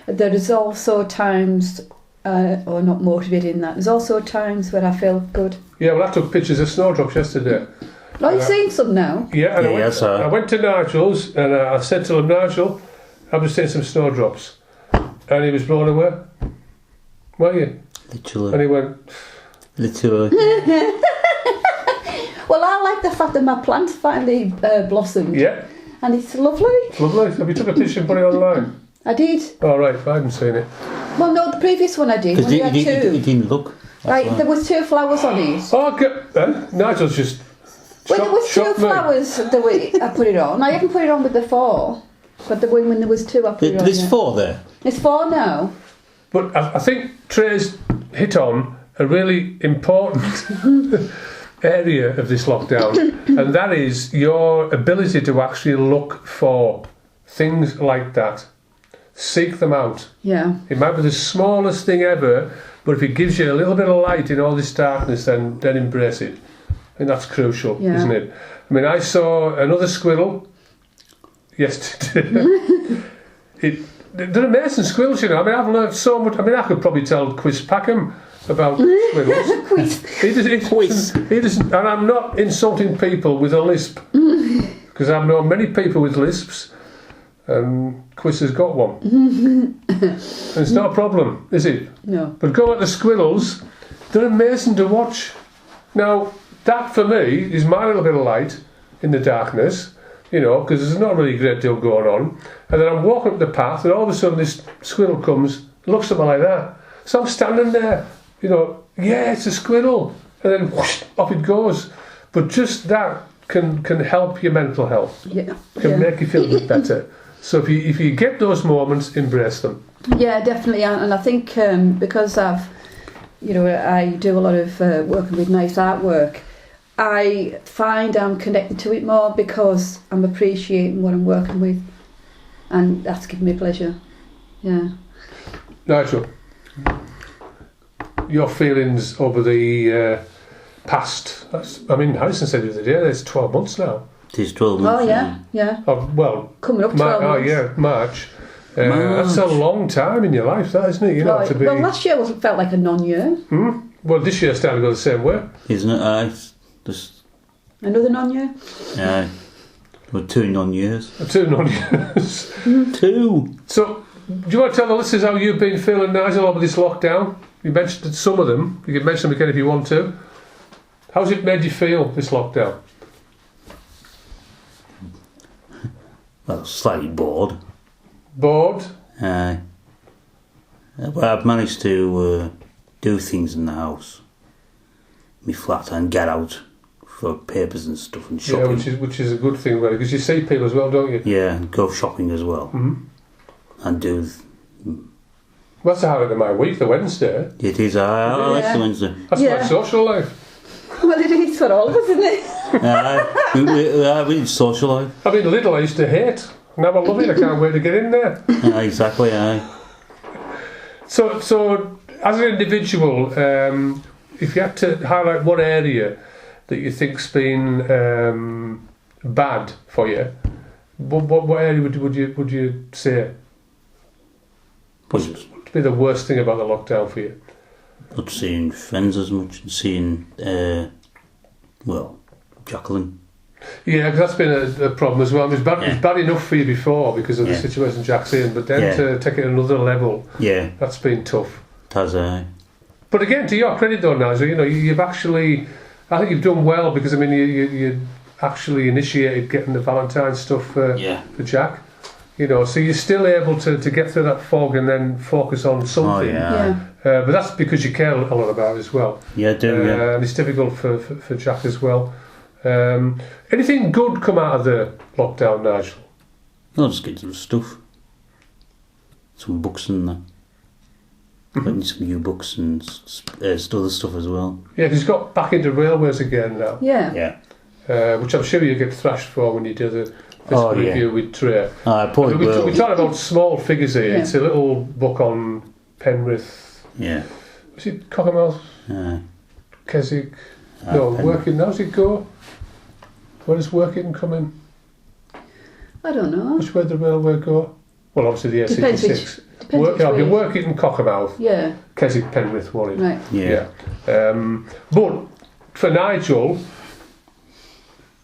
there is also times or not motivated in that. There's also times where I feel good. Yeah, well, I took pictures of snowdrops yesterday. Oh, you've seen some now? Yeah, and I went to Nigel's and I said to him, Nigel, I'm just seeing some snowdrops. And he was blown away. Were you? Literally. And he went... Literally. Well, I like the fact that my plants finally blossomed. Yeah. And it's lovely. It's lovely. Have you took a picture and put it online? I did. Oh, right, I haven't seen it. Well, no, the previous one I did. Because it didn't look. Right, there was 2 flowers on it. Oh, good. Nigel's just... Well, there was 2 flowers the way I put it on. I haven't put it on with the 4. But when there was 2, I put it on. There's 4 there? There's 4 now. But I think Trey's hit on a really important area of this lockdown, and that is your ability to actually look for things like that. Seek them out. Yeah. It might be the smallest thing ever, but if it gives you a little bit of light in all this darkness, then embrace it. And that's crucial, isn't it? I mean, I saw another squirrel yesterday. They're amazing squirrels, you know. I mean, I've learned so much. I mean, I could probably tell Quiz Packham about squirrels. He doesn't, and I'm not insulting people with a lisp, because I've known many people with lisps, and Quiz has got one. And it's not a problem, is it? No. But go at the squirrels, they're amazing to watch. Now, that for me is my little bit of light in the darkness, you know, because there's not really a great deal going on. And then I'm walking up the path, and all of a sudden this squirrel comes, looks at me like that. So I'm standing there, you know, yeah, it's a squirrel. And then whoosh, off it goes. But just that can help your mental health. Yeah. Can make you feel a bit better. So if you get those moments, embrace them. Yeah, definitely. And I think because I do a lot of working with nice artwork, I find I'm connected to it more because I'm appreciating what I'm working with, and that's given me pleasure. Yeah. Nigel, your feelings over the past, Harrison said the other day, it's 12 months now. It is 12 months. Oh yeah. Coming up 12 months. March. That's a long time in your life, that, isn't it? You know, Well, to be... last year felt like a non-year. Well, this year's starting to go the same way. Isn't it? Just, Another non-year. yeah. Well, 2 non-years. 2 non-years. 2! So, do you want to tell the listeners how you've been feeling, Nigel, over this lockdown? You mentioned some of them. You can mention them again if you want to. How's it made you feel, this lockdown? Well, slightly bored. Bored? But I've managed to do things in the house, my flat, and get out for papers and stuff and shopping. Yeah, which is a good thing, really, because you see people as well, don't you? Yeah, and go shopping as well. Mm-hmm. And do... Well, that's the highlight of my week, the Wednesday. It is, I like the Wednesday. That's my social life. Well, it is for all of us, isn't it? We need social life. I mean, Lidl I used to hate. Now I love it, I can't wait to get in there. Exactly, aye. So as an individual, if you had to highlight one area that you think's been bad for you, what area would you say would be the worst thing about the lockdown for you? Not seeing friends as much, and seeing, Jacqueline. Yeah, because that's been a problem as well. It's bad enough for you before because of the situation Jack's in, but then to take it another level, that's been tough. Has But again, to your credit though, Nigel, you know, you've actually, I think you've done well because I mean, you actually initiated getting the Valentine stuff for Jack. You know, so you're still able to get through that fog and then focus on something. But that's because you care a lot about it as well. Yeah, I do. And it's difficult for Jack as well. Anything good come out of the lockdown, Nigel? I'll just get some stuff. Some books and that. Getting some new books and other stuff as well. Yeah, because he's got back into railways again now. Yeah. Which I'm sure you get thrashed for when you do the physical review with Trey. We talk about small figures here. It's a little book on Penrith. Yeah. Was it Cockermouth? Keswick? No, Working. How's it go? Where does Working come in? I don't know. Which way the railway go? Well, obviously the A66. Depends which way. Working in Cockermouth. Yeah. Keswick, Penrith, Warren. Right. Yeah. But for Nigel,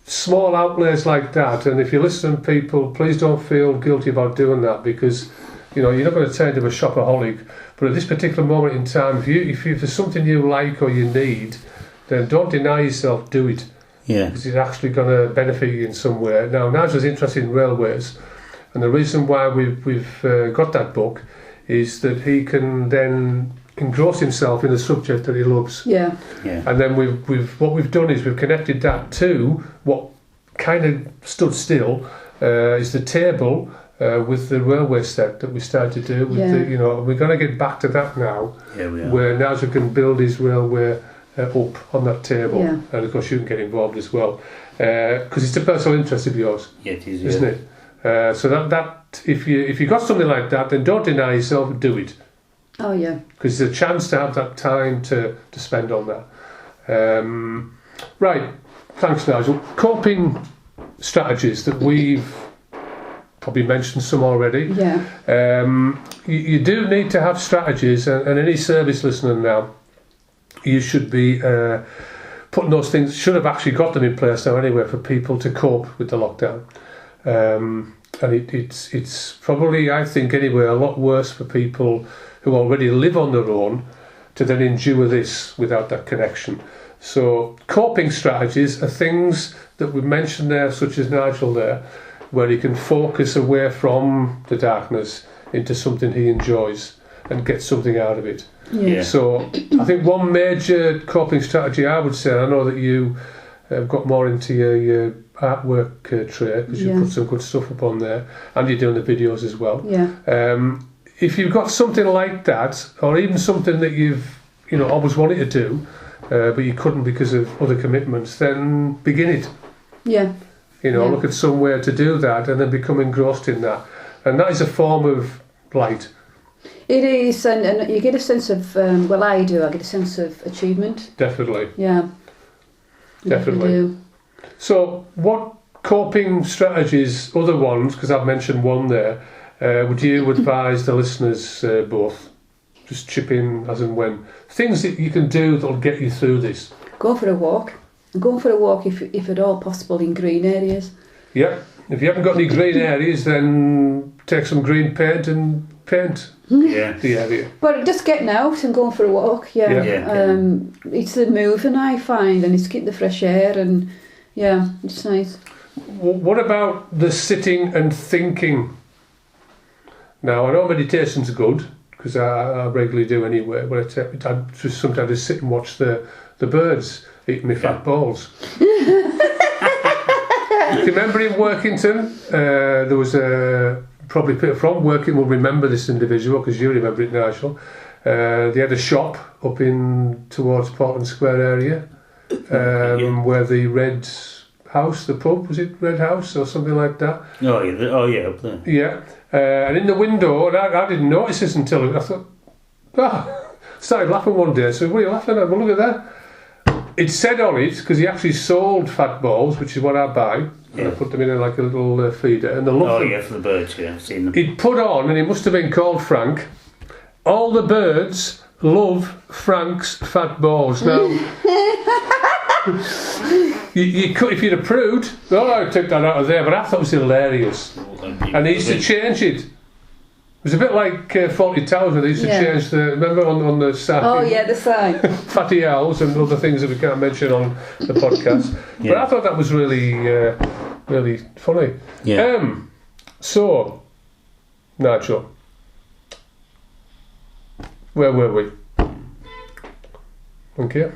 small outlays like that, and if you listen to people, please don't feel guilty about doing that because, you know, you're not going to turn into a shopaholic. But at this particular moment in time, if there's something you like or you need, then don't deny yourself, do it. Yeah. Because it's actually going to benefit you in some way. Now, Nigel's interested in railways, and the reason why we've got that book is that he can then engross himself in a subject that he loves. Yeah. And then what we've done is we've connected that to what kind of stood still is the table with the railway set that we started to do. We're going to get back to that now. Yeah, we are. Where Nigel can build his railway up on that table, and of course you can get involved as well because it's a personal interest of yours. Yeah, it is, isn't it? So that if you got something like that, then don't deny yourself, do it. Oh yeah. Because it's a chance to have that time to spend on that. Right, thanks, Nigel. Coping strategies that we've probably mentioned some already. Yeah. You do need to have strategies, and any service listener now, you should be putting those things, should have actually got them in place now anyway for people to cope with the lockdown. And it's probably, I think anyway, a lot worse for people who already live on their own to then endure this without that connection. So coping strategies are things that we've mentioned there, such as Nigel there, where he can focus away from the darkness into something he enjoys and get something out of it. Yeah. So I think one major coping strategy I would say, I know that you have got more into your artwork Trey, because you put some good stuff up on there, and you're doing the videos as well. Yeah. If you've got something like that, or even something that you've always wanted to do, but you couldn't because of other commitments, then begin it. Yeah. You know, Yeah. look at somewhere to do that and then become engrossed in that. And that is a form of light. It is, and you get a sense of, well, I do, I get a sense of achievement. Definitely. Yeah. You Definitely. do. So, what coping strategies, other ones, because I've mentioned one there, would you advise the listeners both? Just chip in as and when. Things that you can do that'll get you through this. Go for a walk. Go for a walk if at all possible in green areas. Yeah. If you haven't got any green areas, then take some green paint and paint Yeah. the area. But just getting out and going for a walk, yeah. Yeah. It's the moving I find, and it's getting the fresh air, and yeah, it's nice. What about the sitting and thinking? Now, I know meditation's good, because I regularly do anyway, but I just sometimes just sit and watch the birds eating my fat balls. Do you remember in Workington, there was probably people from Working will remember this individual, because you remember it, Nigel. They had a shop up in towards Portland Square area, where the Red House, the pub, was it Red House or something like that? Yeah, up there. Yeah, and in the window, and I didn't notice this until I thought, started laughing one day. So what are you laughing at? Well, look at that. It said on it, because he actually sold fat balls, which is what I buy, and I put them in like a little feeder, and they love them. Yeah, for the birds, yeah, I've seen them. He'd put on, and it must have been called Frank, all the birds love Frank's fat balls. Now, you could, if you'd approved, I'd take that out of there, but I thought it was hilarious. And he used to change it. It was a bit like Fawlty Towers, where they used to change the, remember on the side? Oh yeah, the sign. Fatty owls and other things that we can't mention on the podcast. Yeah. But I thought that was really, really funny. Yeah. So, Nigel, where were we? Okay.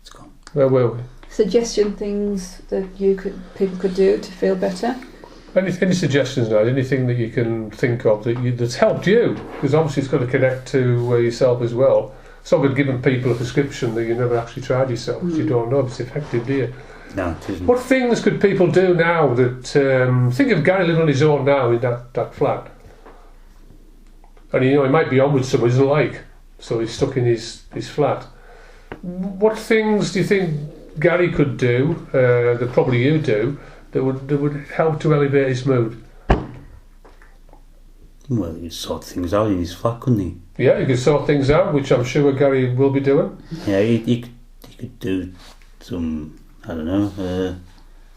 It's gone. Where were we? Suggestion things that people could do to feel better. Any suggestions now? Anything that you can think of that's helped you? Because obviously it's got to connect to yourself as well. It's not good giving people a prescription that you never actually tried yourself, because you don't know if it's effective, do you? No, it isn't. What things could people do now that... think of Gary living on his own now in that flat. And he might be on with someone he doesn't like, so he's stuck in his flat. What things do you think Gary could do, that probably you do, that would help to elevate his mood? Well, he'd sort things out in his flat, couldn't he? Yeah, you could sort things out, which I'm sure Gary will be doing. Yeah, he could do some, I don't know,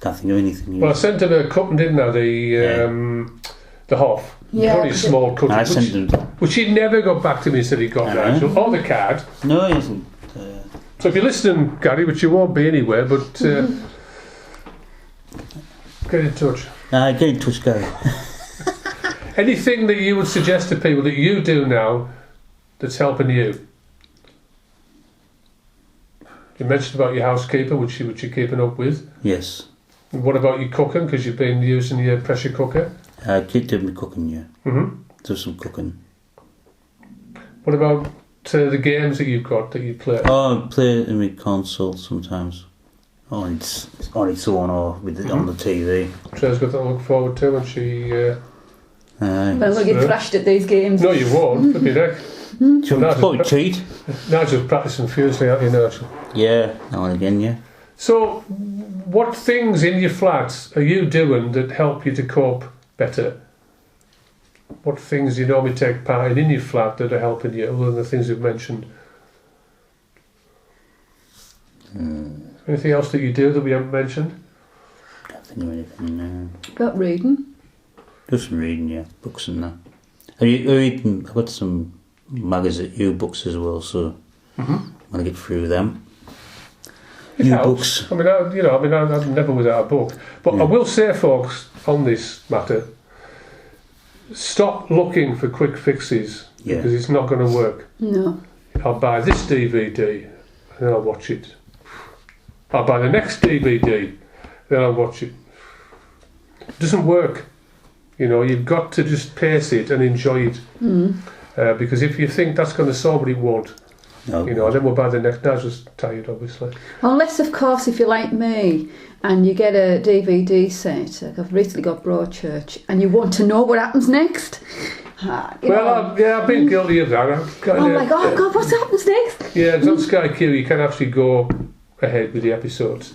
can't think of anything. Well, I sent him a cutting, didn't I? The Hoff. Yeah. Only a small cutting, I sent him. which he never got back to me and said he got Nigel, or the card. No, he hasn't. So if you're listening, Gary, which you won't be anywhere, but get in touch. Get in touch, Gary. Anything that you would suggest to people that you do now that's helping you? You mentioned about your housekeeper, which you're keeping up with. Yes. What about your cooking? Because you've been using your pressure cooker. I keep doing my cooking, yeah. Mm-hmm. Do some cooking. What about the games that you've got that you play? Oh, I play it in my console sometimes. On its own or with it on the TV. Trey's got that to look forward to when she... Well, we'll get thrashed at these games. No, you won't. That'd be neck. Probably cheat. Nigel's practicing fiercely, aren't you, Nigel? Yeah, now and again, yeah. So, what things in your flat are you doing that help you to cope better? What things do you normally take part in your flat that are helping you, other than the things we've mentioned? Anything else that you do that we haven't mentioned? Can't think of anything now. Got reading. Do some reading, yeah. Books and that. I've got some magazine books as well, so I want to get through them. It helps. Books. I mean, I'm never without a book. But I will say, folks, on this matter, stop looking for quick fixes, because it's not going to work. No. I'll buy this DVD and then I'll watch it. I'll buy the next DVD, then I'll watch it. It doesn't work. You know, you've got to just pace it and enjoy it. Because if you think that's going to solve it, it won't. No. You know, and then we're by the next. Naz was tired, obviously. Unless, of course, if you're like me and you get a DVD set, like I've recently got Broadchurch, and you want to know what happens next. You know, I've been guilty of that. I'm like, oh God, what happens next? Yeah, because on Sky Q you can actually go ahead with the episodes.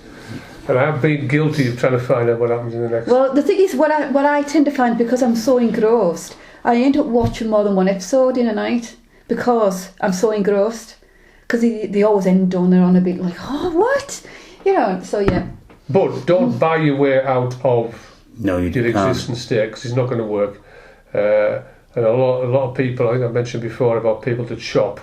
And I have been guilty of trying to find out what happens in the next. Well, the thing is, what I tend to find, because I'm so engrossed, I end up watching more than one episode in a night because I'm so engrossed. Because they always end on there on a bit like, oh, what? You know, so yeah. But don't buy your way out of No, you your can't. existing state, because it's not going to work. And a lot of people, I think I mentioned before about people that shop,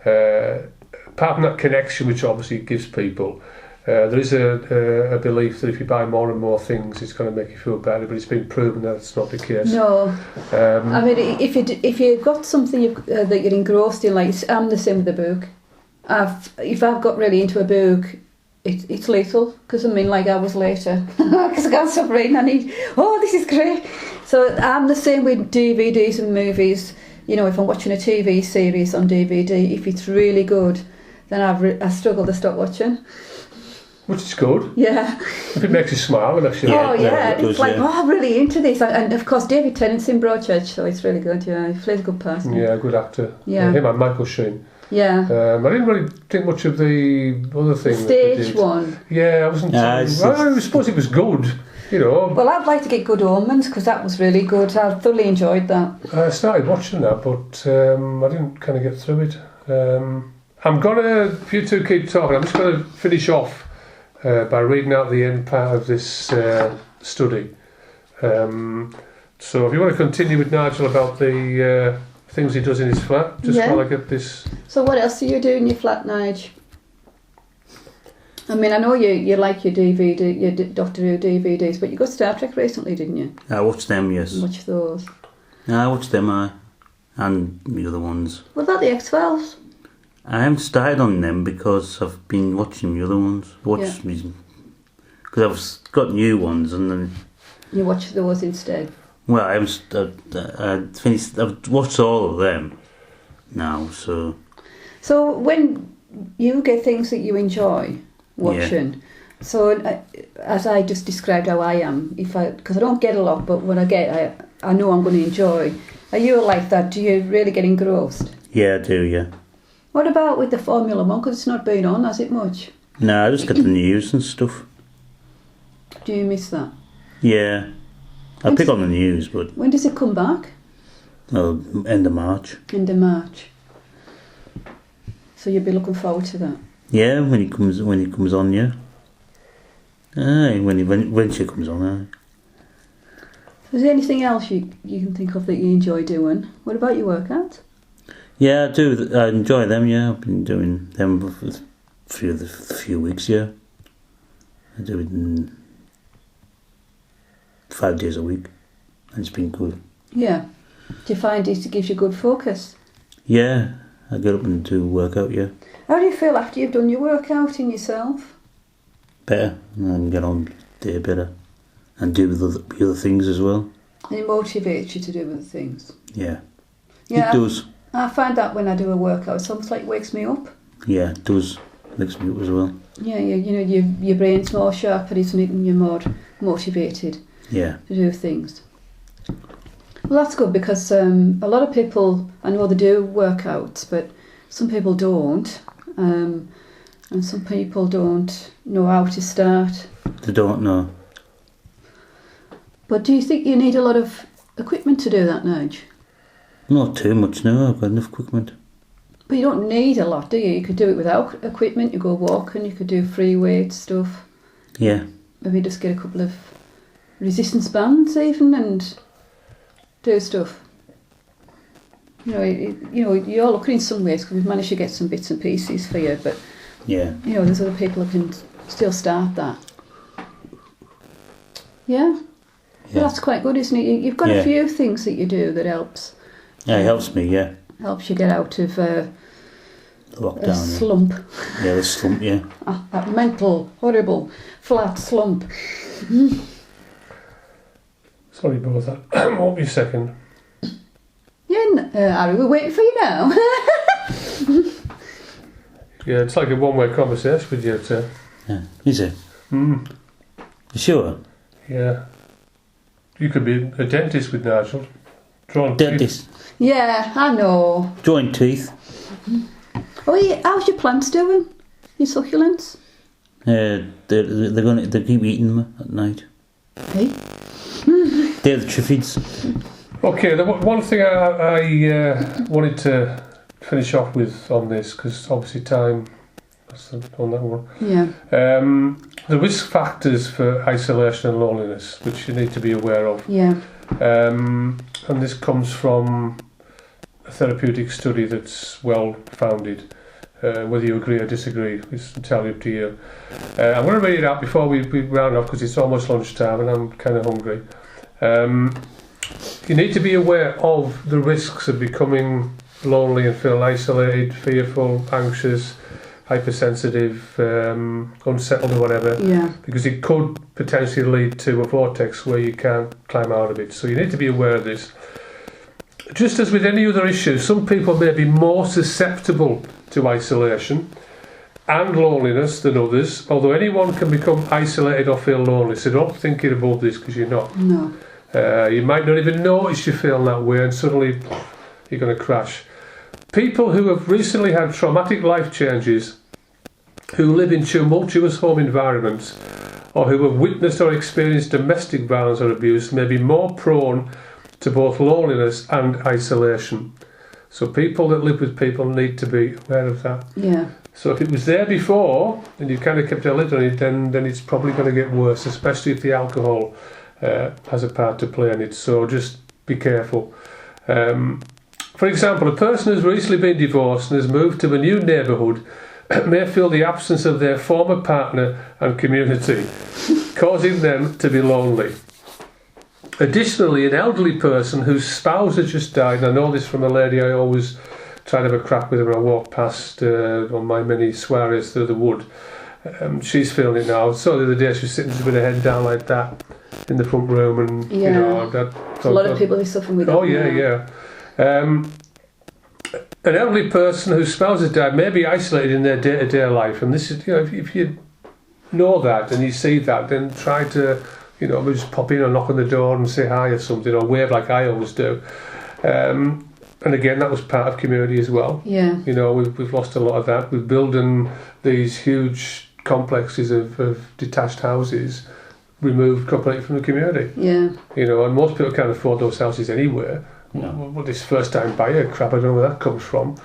apart from that connection which obviously it gives people, there is a belief that if you buy more and more things it's going to make you feel better, but it's been proven that it's not the case. No. I mean, if you've got something that you're engrossed in, like I'm the same with the book. If I've got really into a book, it's lethal, because I mean, like hours later, because I can't stop reading, this is great. So I'm the same with DVDs and movies. You know, if I'm watching a TV series on DVD, if it's really good, then I struggle to stop watching. Which is good. Yeah. If it makes you smile, it makes you Oh yeah, it does, it's like, yeah. I'm really into this. And of course David Tennant's in Broadchurch, so it's really good, yeah. He plays a good person. Yeah, good actor. Yeah. Him and Michael Sheen. Yeah. I didn't really think much of the other thing. that they Stage did. one. Yeah, I wasn't. I suppose it was good. You know. Well, I'd like to get Good Omens, because that was really good. I thoroughly enjoyed that. I started watching that, but I didn't kind of get through it. I'm gonna, if you two keep talking, I'm just gonna finish off by reading out the end part of this study. So if you want to continue with Nigel about the things he does in his flat, just while I get this. So what else do you do in your flat, Nige? I mean, I know you like your DVD, your Doctor Who DVDs, but you got Star Trek recently, didn't you? I watched them, yes. Watch those. I watched them, and the other ones. What about the X-Files? I haven't started on them because I've been watching the other ones. Because I've got new ones, and then. You watch those instead. Well, I haven't. I finished. I've watched all of them now. So when you get things that you enjoy watching, so as I just described how I am, because I don't get a lot, but when I get, I know I'm going to enjoy. Are you like that? Do you really get engrossed? yeah, I do. Yeah. What about with the Formula One? Because it's not been on, has it much? No, I just get the news and stuff. Do you miss that? Yeah, I pick on the news, but When does it come back? well, end of March. End of March. So you'll be looking forward to that. Yeah, when he comes on, yeah. Aye, when she comes on, aye. Is there anything else you can think of that you enjoy doing? What about your workouts? Yeah, I do. I enjoy them. Yeah, I've been doing them for a few weeks. Yeah, I do it 5 days a week, and it's been good. Yeah. Do you find it gives you good focus? Yeah, I get up and do workout. Yeah, How do you feel after you've done your workout in yourself? better, and I can get on day better, and do the other things as well. And it motivates you to do other things. Yeah, Yeah, it does. I find that when I do a workout, it's almost like it wakes me up. Yeah, it does. Makes me up as well. Yeah, you know, your brain's more sharper, isn't it, and you're more motivated Yeah, to do things. Well, that's good, because a lot of people, I know they do workouts, but some people don't, and some people don't know how to start. they don't know. But do you think you need a lot of equipment to do that, Nige? Not too much now. I've got enough equipment. But you don't need a lot, do you? You could do it without equipment. You go walking, you could do free weight stuff. Yeah, Maybe just get a couple of resistance bands even and do stuff. You know, you're looking in some ways because we've managed to get some bits and pieces for you, but yeah, you know, there's other people who can still start that. Yeah? Well, that's quite good, isn't it? You've got a few things that you do that helps. Yeah, it helps me. Yeah, Helps you get out of the lockdown. a slump. Yeah, the slump. Yeah. That mental, horrible, flat slump. So Sorry about that. Won't be a second. Yeah, Harry, we're waiting for you now. Yeah, it's like a one-way conversation with you, too. Yeah. Is it? Mm. You sure? Yeah. You could be a dentist with Nigel. Drawing Dentist. Yeah, I know. Joint teeth. Oh, yeah, how's your plants doing? Your succulents? They keep eating them at night. Hey? They're the triffids. Okay, the one thing I wanted to finish off with on this, because obviously time, that's on that one. Yeah. The risk factors for isolation and loneliness, which you need to be aware of. Yeah. And this comes from a therapeutic study that's well founded. Whether you agree or disagree is entirely up to you. I'm going to read it out before we round off because it's almost lunchtime and I'm kind of hungry. You need to be aware of the risks of becoming lonely and feeling isolated, fearful, anxious, hypersensitive, unsettled or whatever, Yeah. because it could potentially lead to a vortex where you can't climb out of it. So you need to be aware of this. Just as with any other issue, some people may be more susceptible to isolation and loneliness than others, although anyone can become isolated or feel lonely, so don't think you're above this because you're not. No. You might not even notice you're feeling that way and suddenly you're going to crash. People who have recently had traumatic life changes, who live in tumultuous home environments, or who have witnessed or experienced domestic violence or abuse may be more prone to both loneliness and isolation. So people that live with people need to be aware of that. Yeah. So if it was there before and you kind of kept a lid on it, then it's probably going to get worse, especially if the alcohol has a part to play in it. So just be careful. For example, a person who's recently been divorced and has moved to a new neighbourhood may feel the absence of their former partner and community, causing them to be lonely. Additionally, an elderly person whose spouse has just died, and I know this from a lady I always try to have a crack with her when I walk past on my many soirees through the wood. She's feeling it now. So the other day she was sitting just with her head down like that in the front room, and Yeah. you know that. There's a lot of people who suffer with that. Oh yeah, now. yeah. An elderly person whose spouse has died may be isolated in their day-to-day life, and this is, you know, if you know that and you see that, then try to, you know, just pop in or knock on the door and say hi or something, or wave like I always do. And again, that was part of community as well. Yeah. You know, we've lost a lot of that. We're building these huge complexes of detached houses, removed completely from the community. Yeah. You know, and most people can't afford those houses anywhere. No. Well, this first-time buyer crap, I don't know where that comes from.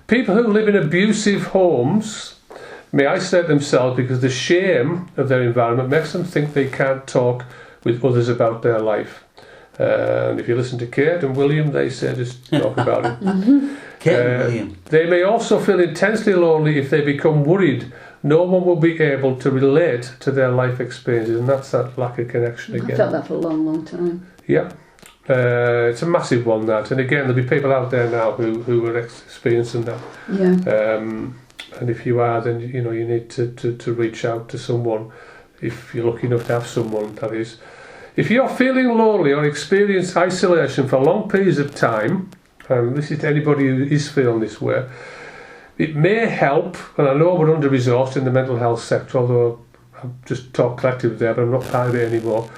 People who live in abusive homes may isolate themselves because the shame of their environment makes them think they can't talk with others about their life. And if you listen to Kate and William, they say just talk about it. Kate and William. They may also feel intensely lonely if they become worried no one will be able to relate to their life experiences, and that's that lack of connection again. I felt that for a long, long time. Yeah. It's a massive one, that, and again there'll be people out there now who are experiencing that. Yeah. And if you are, then you know you need to reach out to someone if you're lucky enough to have someone, that is. If you're feeling lonely or experience isolation for long periods of time, and this is to anybody who is feeling this way, it may help, and I know we're under-resourced in the mental health sector, although I've just talked collectively there, but I'm not part of it anymore,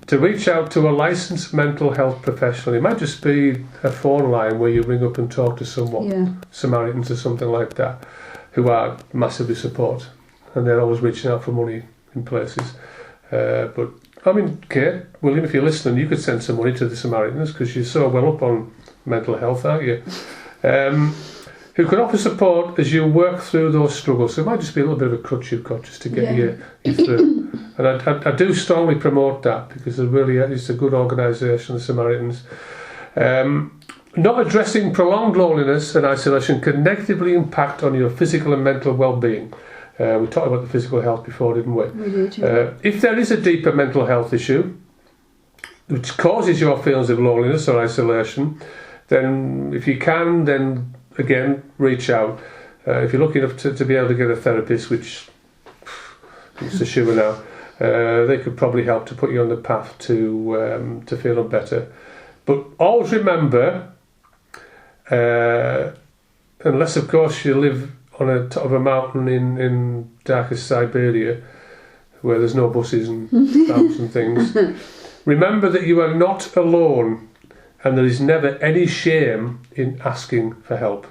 to reach out to a licensed mental health professional. It might just be a phone line where you ring up and talk to someone, Yeah. Samaritans or something like that, who are massively support, and they're always reaching out for money in places. But I mean, Kate, William, if you're listening, you could send some money to the Samaritans because you're so well up on mental health, aren't you? Who could offer support as you work through those struggles. So it might just be a little bit of a crutch you've got just to get you through. And I do strongly promote that because it's a good organisation, the Samaritans. Not addressing prolonged loneliness and isolation can negatively impact on your physical and mental well-being. We talked about the physical health before, didn't we? We did, yeah. If there is a deeper mental health issue which causes your feelings of loneliness or isolation, then if you can, then again, reach out. If you're lucky enough to be able to get a therapist, which it's a sure now, They could probably help to put you on the path to feeling better. But always remember, unless of course you live on a top of a mountain in darkest Siberia, where there's no buses and trams and things, remember that you are not alone, and there is never any shame in asking for help.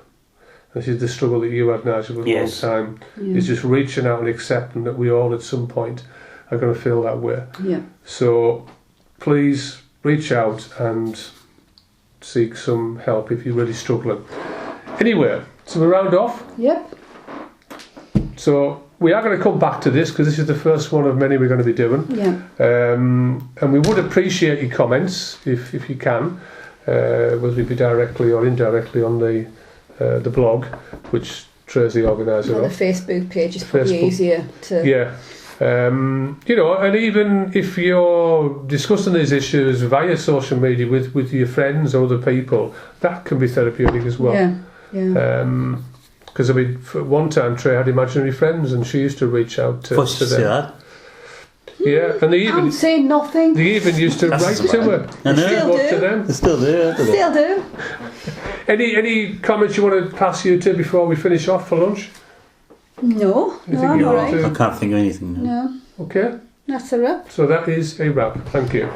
This is the struggle that you had, Nigel, for a long time. It's just reaching out and accepting that we all at some point are going to feel that way. Yeah. So please reach out and seek some help if you're really struggling. Anyway, so we round off. Yep. So we are going to come back to this because this is the first one of many we're going to be doing. Yeah. And we would appreciate your comments if you can, whether it be directly or indirectly on the blog, which Trey's the organiser Well, of. the Facebook page is probably easier to... Yeah. You know, and even if you're discussing these issues via social media with your friends or other people, that can be therapeutic as well. Yeah, yeah. Because I mean, for one time Trey had imaginary friends, and she used to reach out to them. That. Yeah, and they even I'm saying nothing. they even used to write to her. I know. She Still wrote do. to them. They're still there, aren't they? Still do. Any comments you want to pass you to before we finish off for lunch? No, You no, think I'm you all want right. to? I can't think of anything now. No, Okay, that's a wrap. so that is a wrap. Thank you.